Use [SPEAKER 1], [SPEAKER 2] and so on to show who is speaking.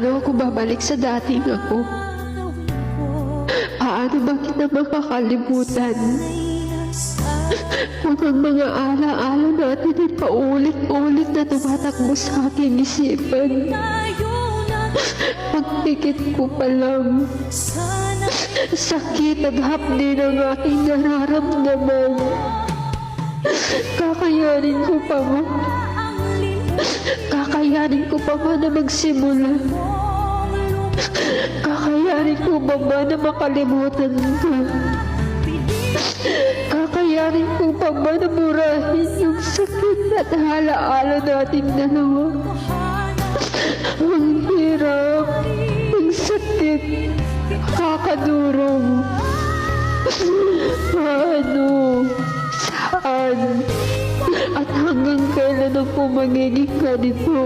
[SPEAKER 1] Paano ako babalik sa dating ako? Paano ba kita makakalimutan? Kung ang mga ala-ala natin ay paulit-ulit na tumatakbo sa aking isipan. Pagpikit ko pa lang, sakit at hapdi ng aking nararamdaman. Kakayanin ko pa ba? Kakayanin ko pa ba na magsimula? Kakayanin ko ba na makalimutan ka? Kakayanin ko pa ba na murahin yung sakit at hala-ala nating dalawa? Ang hirap, ang sakit, kakadurog. Paano? Saan? At hanggang kailan ako magiging ganito?